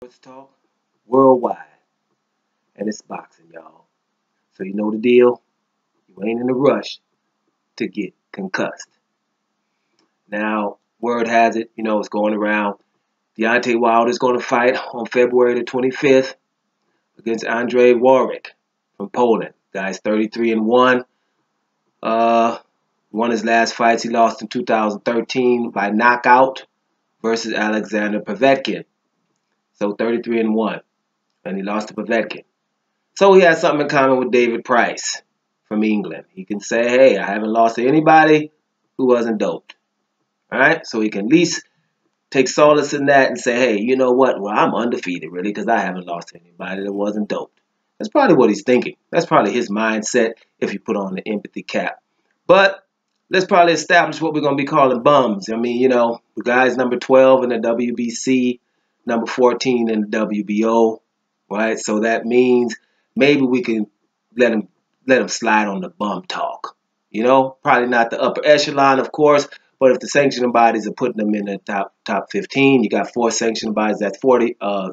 Sports talk worldwide, and it's boxing, y'all. So you know the deal. You ain't in a rush to get concussed. Now, word has it, it's going around. Deontay Wilder's going to fight on February the 25th against Andre Warwick from Poland. Guy's 33-1. Won his last fights. He lost in 2013 by knockout versus Alexander Povetkin. So 33-1. And he lost to Povetkin. So he has something in common with David Price from England. He can say, hey, I haven't lost to anybody who wasn't doped. All right? So he can at least take solace in that and say, hey, you know what? Well, I'm undefeated, really, because I haven't lost to anybody that wasn't doped. That's probably what he's thinking. That's probably his mindset if you put on the empathy cap. But let's probably establish what we're going to be calling bums. I mean, the guy's number 12 in the WBC, number 14 in the WBO, right? So that means maybe we can let him slide on the bum talk. Probably not the upper echelon, of course, but if the sanctioning bodies are putting them in the top 15, you got 4 sanctioning bodies, that's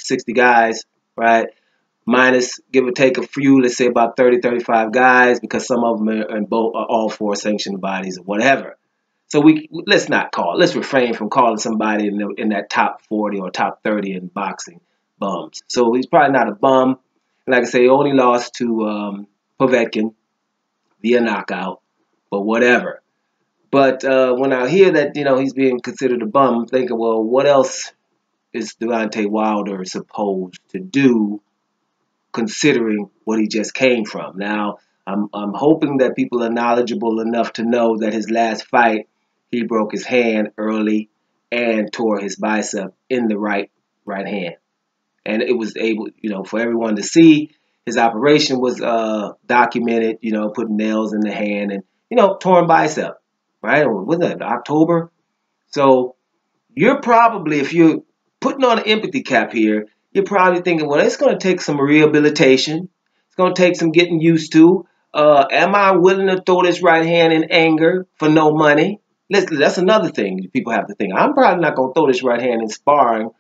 60 guys, right? Minus, give or take a few, let's say about 30, 35 guys, because some of them are in all 4 sanctioning bodies or whatever. So let's refrain from calling somebody in that top 40 or top 30 in boxing bums. So he's probably not a bum. And like I say, he only lost to Povetkin via knockout, but whatever. But when I hear that, he's being considered a bum, I'm thinking, well, what else is Deontay Wilder supposed to do considering what he just came from? Now, I'm hoping that people are knowledgeable enough to know that his last fight, he broke his hand early and tore his bicep in the right hand. And it was able, for everyone to see. His operation was documented, putting nails in the hand and, torn bicep, right? Wasn't that October? So you're probably, if you're putting on an empathy cap here, you're probably thinking, well, it's going to take some rehabilitation. It's going to take some getting used to. Am I willing to throw this right hand in anger for no money? That's another thing people have to think. I'm probably not going to throw this right hand in sparring.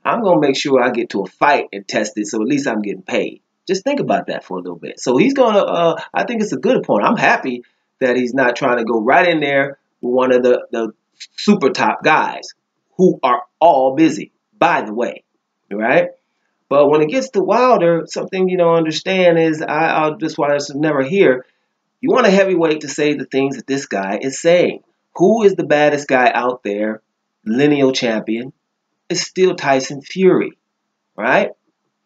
I'm going to make sure I get to a fight and test it, so at least I'm getting paid. Just think about that for a little bit. So he's going to, I think it's a good point. I'm happy that he's not trying to go right in there with one of the super top guys who are all busy, by the way, right? But when it gets to Wilder, something you don't understand is, I'll just why I never hear, you want a heavyweight to say the things that this guy is saying. Who is the baddest guy out there, lineal champion? It's still Tyson Fury, right?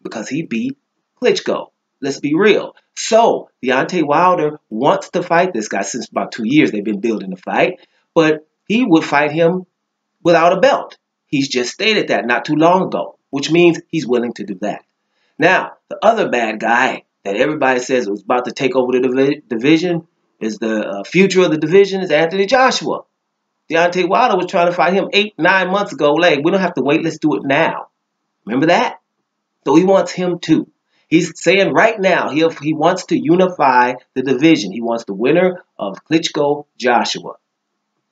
Because he beat Klitschko. Let's be real. So Deontay Wilder wants to fight this guy. Since about 2 years they've been building the fight, but he would fight him without a belt. He's just stated that not too long ago, which means he's willing to do that. Now, the other bad guy that everybody says was about to take over the division, is the future of the division, is Anthony Joshua. Deontay Wilder was trying to fight him 8-9 months ago. Like, we don't have to wait. Let's do it now. Remember that? So he wants him too. He's saying right now he wants to unify the division. He wants the winner of Klitschko-Joshua.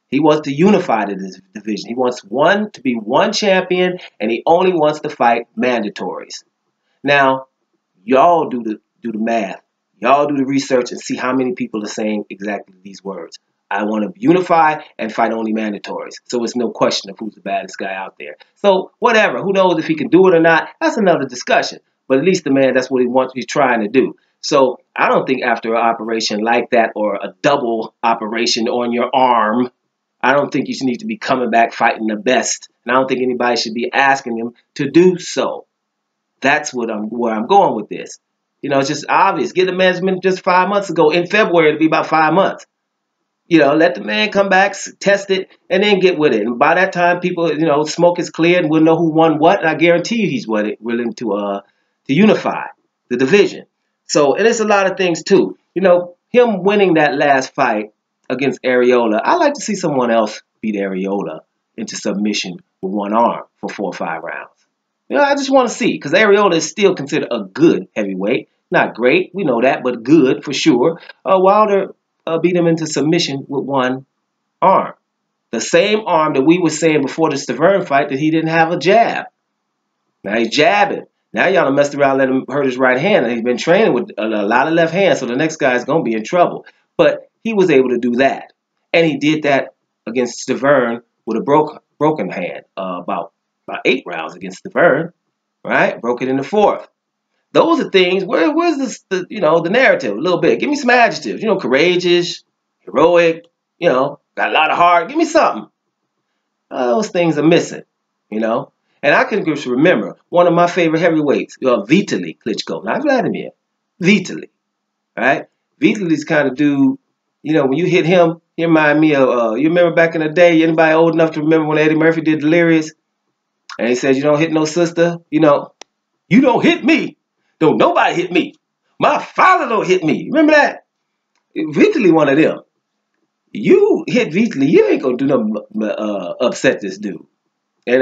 He wants to unify the division. He wants one to be one champion, and he only wants to fight mandatories. Now, y'all do the math. Y'all do the research and see how many people are saying exactly these words. I want to unify and fight only mandatories. So it's no question of who's the baddest guy out there. So whatever, who knows if he can do it or not, that's another discussion. But at least the man, that's what he wants, he's trying to do. So I don't think after an operation like that, or a double operation on your arm, I don't think you need to be coming back fighting the best. And I don't think anybody should be asking him to do so. That's where I'm going with this. It's just obvious. Get the management just 5 months ago. In February, it'll be about 5 months. Let the man come back, test it, and then get with it. And by that time, people, smoke is cleared and we'll know who won what. And I guarantee you he's willing to unify the division. So, and it's a lot of things too. Him winning that last fight against Areola, I like to see someone else beat Areola into submission with one arm for 4 or 5 rounds. I just want to see, because Areola is still considered a good heavyweight. Not great, we know that, but good for sure. Wilder beat him into submission with one arm. The same arm that we were saying before the Stavern fight that he didn't have a jab. Now he's jabbing. Now y'all done messed around, let him hurt his right hand, and he's been training with a lot of left hands, so the next guy's gonna be in trouble. But he was able to do that, and he did that against Stavern with a broken hand, about 8 rounds against Stavern, right? Broke it in the 4th. Those are things. Where's the narrative a little bit? Give me some adjectives. Courageous, heroic. Got a lot of heart. Give me something. Those things are missing. And I can just remember one of my favorite heavyweights, Vitaly Klitschko, not Vladimir, Vitaly, right? Vitaly's kind of dude, when you hit him, he remind me of, you remember back in the day, anybody old enough to remember when Eddie Murphy did Delirious? And he said, you don't hit no sister, you don't hit me. Don't nobody hit me. My father don't hit me. Remember that? Vitaly one of them. You hit Vitaly, you ain't gonna do nothing upset this dude. And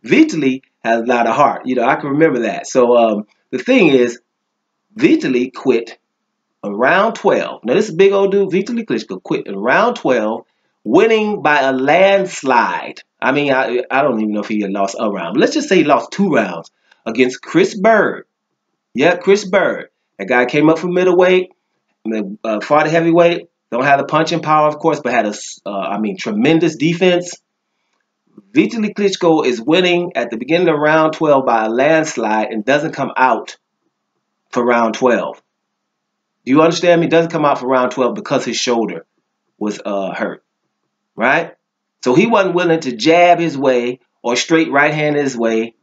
Vitaly has a lot of heart. I can remember that. So the thing is, Vitaly quit around 12. Now this is big old dude, Vitaly Klitschko, quit in round 12, winning by a landslide. I mean, I don't even know if he had lost a round, but let's just say he lost 2 rounds against Chris Bird. Yeah, Chris Bird. That guy came up from middleweight, fought a heavyweight. Don't have the punching power, of course, but had a tremendous defense. Vitaly Klitschko is winning at the beginning of round 12 by a landslide and doesn't come out for round 12. Do you understand me? Doesn't come out for round 12 because his shoulder was hurt, right? So he wasn't willing to jab his way or straight right hand his way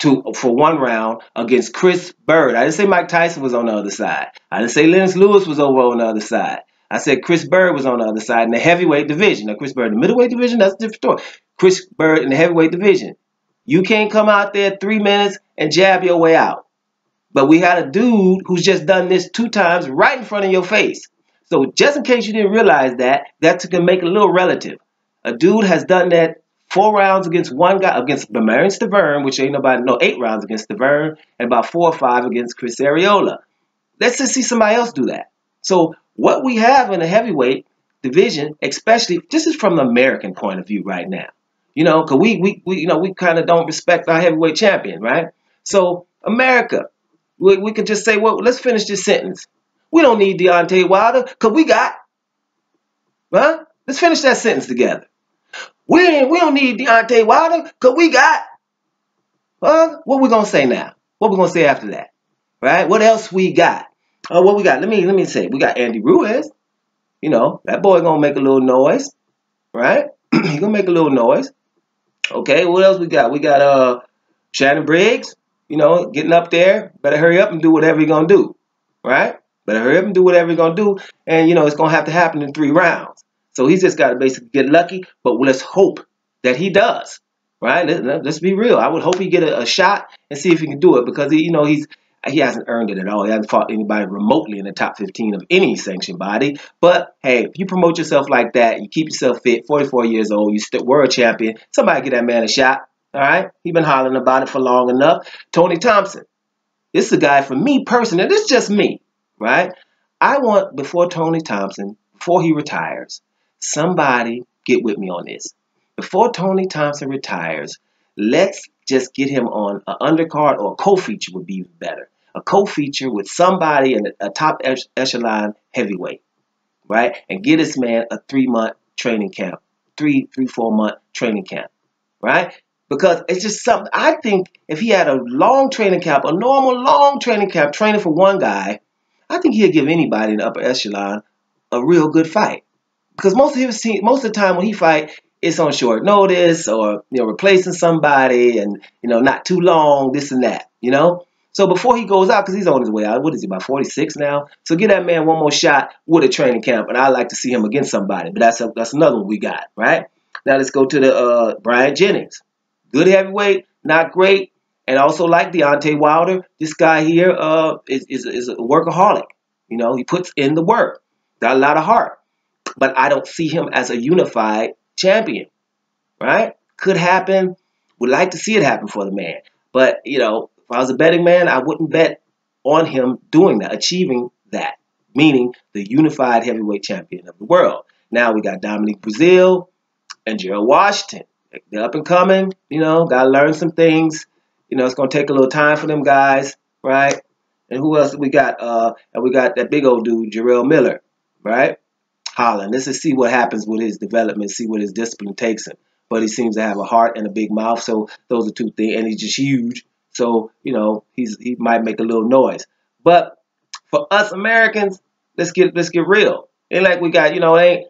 for 1 round against Chris Bird. I didn't say Mike Tyson was on the other side. I didn't say Lennox Lewis was over on the other side. I said Chris Bird was on the other side in the heavyweight division. Now, Chris Bird in the middleweight division, that's a different story. Chris Bird in the heavyweight division. You can't come out there 3 minutes and jab your way out. But we had a dude who's just done this 2 times right in front of your face. So just in case you didn't realize that, that's going to make it a little relative. A dude has done that 4 rounds against one guy, against Marion Stavern, which ain't nobody, no, 8 rounds against Stavern, and about 4 or 5 against Chris Arreola. Let's just see somebody else do that. So what we have in the heavyweight division, especially, this is from the American point of view right now. Because we kind of don't respect our heavyweight champion, right? So America, we could just say, well, let's finish this sentence. We don't need Deontay Wilder because we got, huh? Let's finish that sentence together. We don't need Deontay Wilder because we got, what we going to say now? What we going to say after that? Right? What else we got? What we got? Let me say. We got Andy Ruiz. That boy going to make a little noise. Right? He going to make a little noise. Okay, what else we got? We got Shannon Briggs, getting up there. Better hurry up and do whatever you're going to do. Right? Better hurry up and do whatever you're going to do. And, it's going to have to happen in 3 rounds. So he's just got to basically get lucky. But let's hope that he does. Right? Let's be real. I would hope he get a shot and see if he can do it. Because, he hasn't earned it at all. He hasn't fought anybody remotely in the top 15 of any sanctioned body. But, hey, if you promote yourself like that, you keep yourself fit, 44 years old, you still world champion, somebody get that man a shot. All right? He's been hollering about it for long enough. Tony Thompson. This is a guy, for me personally, this is just me, right? I want, before Tony Thompson, before he retires, somebody get with me on this. Before Tony Thompson retires, let's just get him on an undercard, or a co-feature would be even better. A co-feature with somebody in a top echelon heavyweight, right? And get this man a 3-month training camp, 4-month training camp, right? Because it's just something, I think if he had a long training camp, a normal long training camp, training for one guy, I think he'd give anybody in the upper echelon a real good fight. Because most of the time when he fight, it's on short notice, or replacing somebody, and not too long, this and that, So before he goes out, because he's on his way out, what is he, about 46 now? So give that man one more shot with a training camp, and I'd like to see him against somebody. But that's another one we got, right? Now let's go to the Brian Jennings. Good heavyweight, not great, and also like Deontay Wilder, this guy here is a workaholic. He puts in the work, got a lot of heart. But I don't see him as a unified champion, right? Could happen. Would like to see it happen for the man. But, if I was a betting man, I wouldn't bet on him doing that, achieving that, meaning the unified heavyweight champion of the world. Now we got Dominic Breazeale and Gerald Washington. They're up and coming, got to learn some things. You know, it's gonna take a little time for them guys, right? And who else we got? And we got that big old dude, Jarrell Miller, right? Holland. Let's just see what happens with his development, see what his discipline takes him. But he seems to have a heart and a big mouth, so those are two things. And he's just huge, so you know he might make a little noise. But for us Americans, let's get real. Ain't like we got, you know, ain't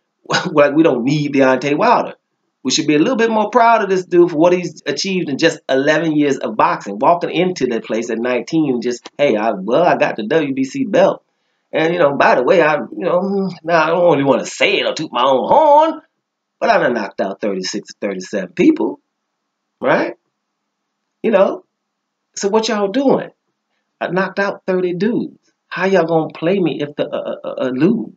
like we don't need Deontay Wilder. We should be a little bit more proud of this dude for what he's achieved in just 11 years of boxing. Walking into that place at 19 and just, hey, I got the WBC belt. And, you know, by the way, now I don't really want to say it or toot my own horn, but I done knocked out 36 or 37 people, right? You know, so what y'all doing? I knocked out 30 dudes. How y'all gonna play me if the lose?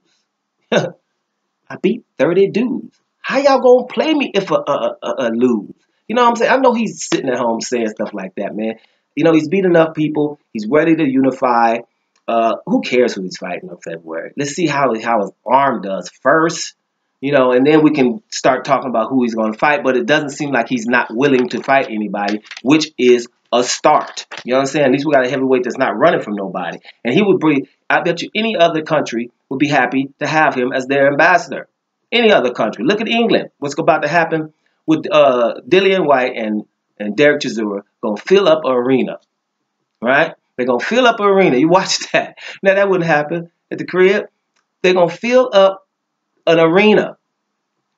I beat 30 dudes. How y'all gonna play me if lose? You know what I'm saying? I know he's sitting at home saying stuff like that, man. You know, he's beat enough people. He's ready to unify. Who cares who he's fighting in February? Let's see how his arm does first. You know, and then we can start talking about who he's going to fight. But it doesn't seem like he's not willing to fight anybody, which is a start. You know what I'm saying? At least we got a heavyweight that's not running from nobody. And he would bring, I bet you any other country would be happy to have him as their ambassador. Any other country. Look at England. What's about to happen with Dillian White and Derek Chisora going to fill up an arena, right? They're going to fill up an arena. You watch that. Now, that wouldn't happen at the crib. They're going to fill up an arena,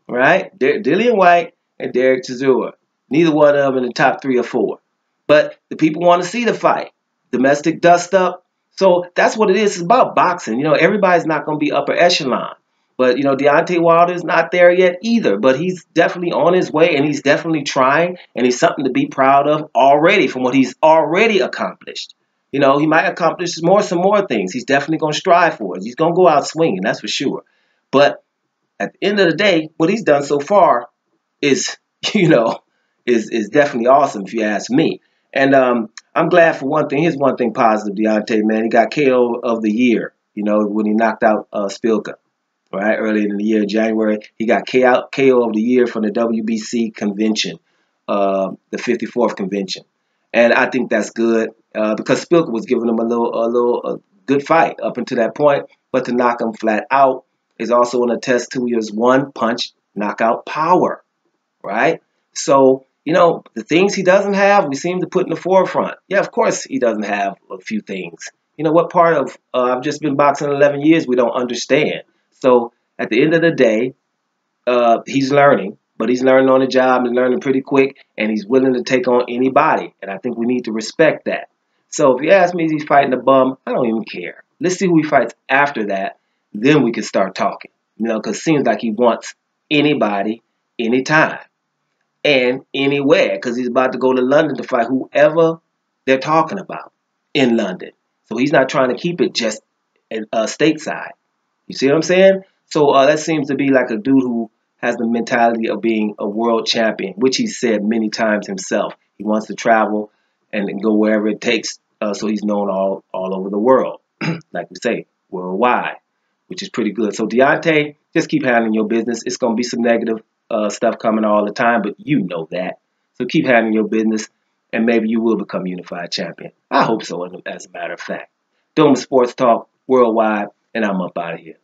right? Dillian White and Derek Chisora. Neither one of them in the top 3 or 4. But the people want to see the fight. Domestic dust up. So that's what it is. It's about boxing. You know, everybody's not going to be upper echelon. But, you know, Deontay Wilder's not there yet either. But he's definitely on his way, and he's definitely trying. And he's something to be proud of already from what he's already accomplished. You know, he might accomplish some more things. He's definitely going to strive for it. He's going to go out swinging, that's for sure. But at the end of the day, what he's done so far is, you know, is definitely awesome if you ask me. And I'm glad for one thing. Here's one thing positive, Deontay, man. He got KO of the year, you know, when he knocked out Spilka, right? Earlier in the year, January. He got KO of the year from the WBC convention, the 54th convention. And I think that's good because Spilka was giving him a good fight up until that point. But to knock him flat out is also an attest to his one-punch knockout power, right? So, you know, the things he doesn't have, we seem to put in the forefront. Yeah, of course he doesn't have a few things. You know, what part of I've just been boxing 11 years we don't understand. So at the end of the day, he's learning, but he's learning on the job and learning pretty quick, and he's willing to take on anybody. And I think we need to respect that. So if you ask me, is he fighting a bum? I don't even care. Let's see who he fights after that. Then we can start talking. You know, because it seems like he wants anybody, anytime, and anywhere. Because he's about to go to London to fight whoever they're talking about in London. So he's not trying to keep it just stateside. You see what I'm saying? So that seems to be like a dude who has the mentality of being a world champion, which he said many times himself. He wants to travel and go wherever it takes, so he's known all over the world, like we say, worldwide, which is pretty good. So Deontay, just keep handling your business. It's going to be some negative stuff coming all the time, but you know that. So keep handling your business, and maybe you will become unified champion. I hope so, as a matter of fact. Doing Sports Talk Worldwide, and I'm up out of here.